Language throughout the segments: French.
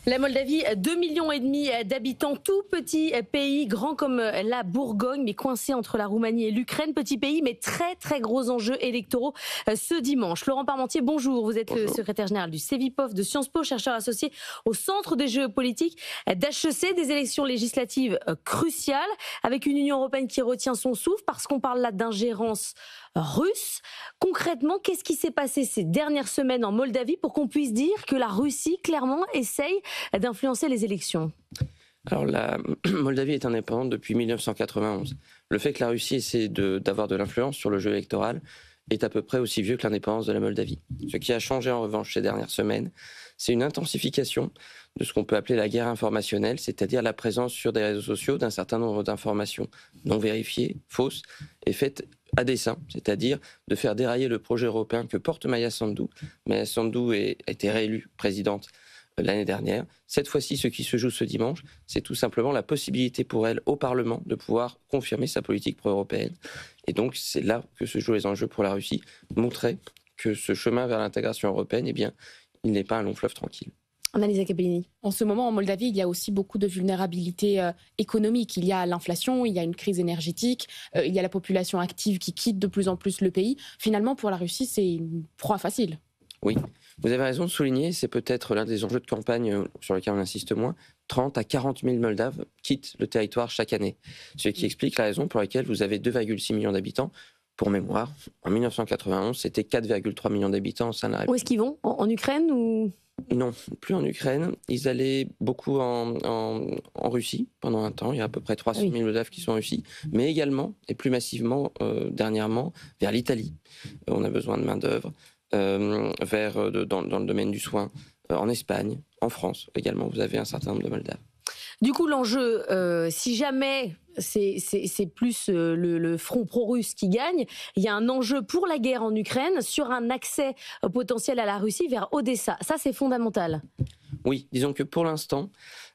La Moldavie, 2,5 millions d'habitants, tout petit pays, grand comme la Bourgogne, mais coincé entre la Roumanie et l'Ukraine. Petit pays, mais très très gros enjeux électoraux ce dimanche. Laurent Parmentier, bonjour. Vous êtes le secrétaire général du CEVIPOF de Sciences Po, chercheur associé au Centre des géopolitiques d'HEC, des élections législatives cruciales, avec une Union européenne qui retient son souffle, parce qu'on parle là d'ingérence russe. Concrètement, qu'est-ce qui s'est passé ces dernières semaines en Moldavie pour qu'on puisse dire que la Russie, clairement, essaye d'influencer les élections? Alors la Moldavie est indépendante depuis 1991. Le fait que la Russie essaie d'avoir de l'influence sur le jeu électoral est à peu près aussi vieux que l'indépendance de la Moldavie. Ce qui a changé en revanche ces dernières semaines, c'est une intensification de ce qu'on peut appeler la guerre informationnelle, c'est-à-dire la présence sur des réseaux sociaux d'un certain nombre d'informations non vérifiées, fausses, et faites à dessein, c'est-à-dire de faire dérailler le projet européen que porte Maia Sandu. Maia Sandu a été réélue présidente l'année dernière. Cette fois-ci, ce qui se joue ce dimanche, c'est tout simplement la possibilité pour elle, au Parlement, de pouvoir confirmer sa politique pro-européenne. Et donc, c'est là que se jouent les enjeux pour la Russie, montrer que ce chemin vers l'intégration européenne, eh bien, il n'est pas un long fleuve tranquille. Annalisa Capellini. En ce moment, en Moldavie, il y a aussi beaucoup de vulnérabilité économique. Il y a l'inflation, il y a une crise énergétique, il y a la population active qui quitte de plus en plus le pays. Finalement, pour la Russie, c'est une proie facile. Oui, vous avez raison de souligner, c'est peut-être l'un des enjeux de campagne sur lesquels on insiste moins. 30 à 40 000 Moldaves quittent le territoire chaque année, ce qui explique la raison pour laquelle vous avez 2,6 millions d'habitants. Pour mémoire, en 1991, c'était 4,3 millions d'habitants au sein de la République. Où est-ce qu'ils vont? En Ukraine ou... Non, plus en Ukraine. Ils allaient beaucoup en Russie pendant un temps. Il y a à peu près 300 000 Moldaves qui sont en Russie, mais également, et plus massivement dernièrement, vers l'Italie. On a besoin de main-d'œuvre. Dans le domaine du soin, en Espagne, en France également, vous avez un certain nombre de Moldaves. Du coup, l'enjeu, si jamais c'est plus le front pro-russe qui gagne, il y a un enjeu pour la guerre en Ukraine sur un accès potentiel à la Russie vers Odessa. Ça, c'est fondamental. Oui, disons que pour l'instant,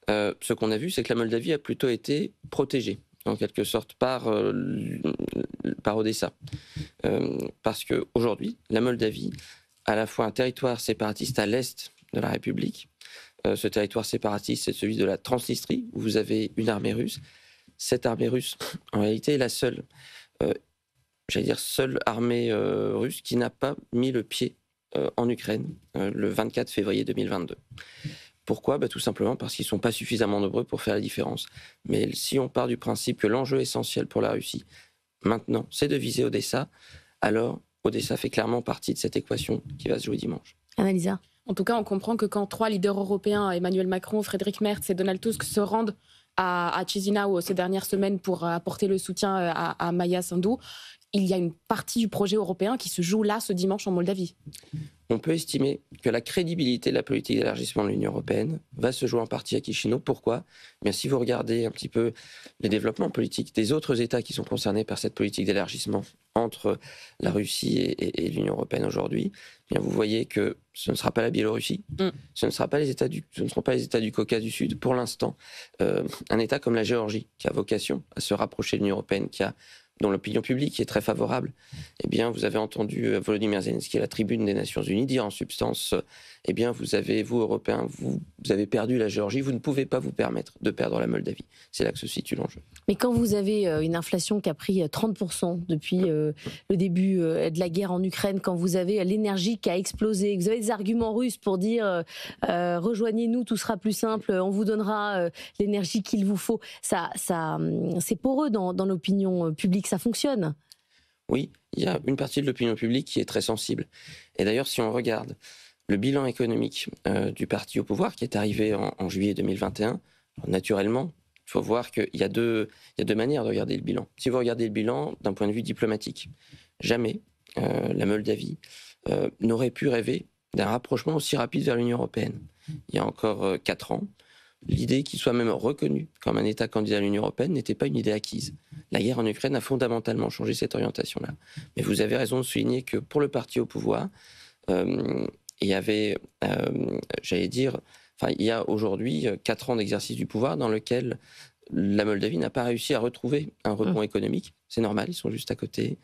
ce qu'on a vu, c'est que la Moldavie a plutôt été protégée, en quelque sorte, par Odessa. Parce qu'aujourd'hui, la Moldavie a à la fois un territoire séparatiste à l'est de la République. Ce territoire séparatiste, c'est celui de la Transnistrie, où vous avez une armée russe. Cette armée russe, en réalité, est la seule, seule armée russe qui n'a pas mis le pied en Ukraine le 24 février 2022. Pourquoi ? Tout simplement parce qu'ils ne sont pas suffisamment nombreux pour faire la différence. Mais si on part du principe que l'enjeu essentiel pour la Russie, maintenant, c'est de viser Odessa, alors Odessa fait clairement partie de cette équation qui va se jouer dimanche. Annalisa. En tout cas, on comprend que quand 3 leaders européens, Emmanuel Macron, Friedrich Merz et Donald Tusk, se rendent à Chisinau ces dernières semaines pour apporter le soutien à Maia Sandu, il y a une partie du projet européen qui se joue là ce dimanche en Moldavie. On peut estimer que la crédibilité de la politique d'élargissement de l'Union européenne va se jouer en partie à Chisinau. Pourquoi ? Si vous regardez un petit peu les développements politiques des autres États qui sont concernés par cette politique d'élargissement entre la Russie et l'Union européenne aujourd'hui, vous voyez que ce ne sera pas la Biélorussie, ce ne seront pas les États du Caucase du Sud. Pour l'instant, un État comme la Géorgie, qui a vocation à se rapprocher de l'Union européenne, dont l'opinion publique est très favorable, vous avez entendu Volodymyr Zelensky à la tribune des Nations Unies dire en substance, vous Européens, vous avez perdu la Géorgie, vous ne pouvez pas vous permettre de perdre la Moldavie. C'est là que se situe l'enjeu. Mais quand vous avez une inflation qui a pris 30% depuis le début de la guerre en Ukraine, quand vous avez l'énergie qui a explosé, que vous avez des arguments russes pour dire rejoignez-nous, tout sera plus simple, on vous donnera l'énergie qu'il vous faut, ça c'est poreux dans l'opinion publique. Ça fonctionne. Oui, il y a une partie de l'opinion publique qui est très sensible. Et d'ailleurs, si on regarde le bilan économique du parti au pouvoir qui est arrivé en juillet 2021, naturellement, il faut voir qu'il y a deux manières de regarder le bilan. Si vous regardez le bilan d'un point de vue diplomatique, jamais la Moldavie n'aurait pu rêver d'un rapprochement aussi rapide vers l'Union européenne. Il y a encore 4 ans, l'idée qu'il soit même reconnu comme un État candidat à l'Union européenne n'était pas une idée acquise. La guerre en Ukraine a fondamentalement changé cette orientation-là. Mais vous avez raison de souligner que pour le parti au pouvoir, il y avait, il y a aujourd'hui 4 ans d'exercice du pouvoir dans lequel la Moldavie n'a pas réussi à retrouver un rebond économique. C'est normal, ils sont juste à côté.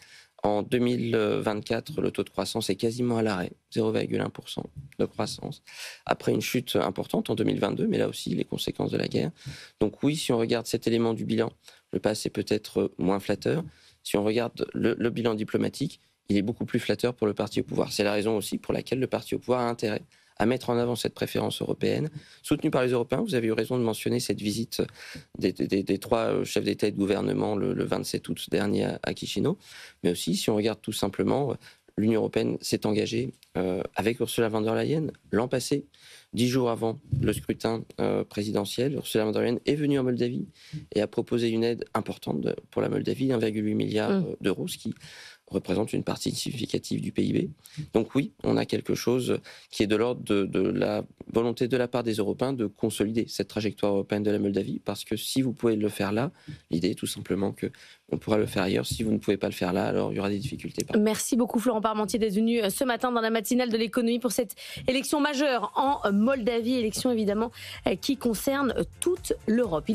En 2024, le taux de croissance est quasiment à l'arrêt, 0,1% de croissance, après une chute importante en 2022, mais là aussi les conséquences de la guerre. Donc oui, si on regarde cet élément du bilan, le passé peut être moins flatteur. Si on regarde le bilan diplomatique, il est beaucoup plus flatteur pour le parti au pouvoir. C'est la raison aussi pour laquelle le parti au pouvoir a intérêt à mettre en avant cette préférence européenne, soutenue par les Européens. Vous avez eu raison de mentionner cette visite des trois chefs d'État et de gouvernement le 27 août dernier à Chisinau. Mais aussi, si on regarde tout simplement, l'Union européenne s'est engagée avec Ursula von der Leyen l'an passé, 10 jours avant le scrutin présidentiel. Ursula von der Leyen est venue en Moldavie et a proposé une aide importante pour la Moldavie, 1,8 milliard d'euros, ce qui représente une partie significative du PIB. Donc oui, on a quelque chose qui est de l'ordre de la volonté de la part des Européens de consolider cette trajectoire européenne de la Moldavie, parce que si vous pouvez le faire là, l'idée est tout simplement qu'on pourra le faire ailleurs. Si vous ne pouvez pas le faire là, alors il y aura des difficultés. Merci beaucoup Florent Parmentier d'être venu ce matin dans la matinale de l'économie pour cette élection majeure en Moldavie, élection évidemment qui concerne toute l'Europe.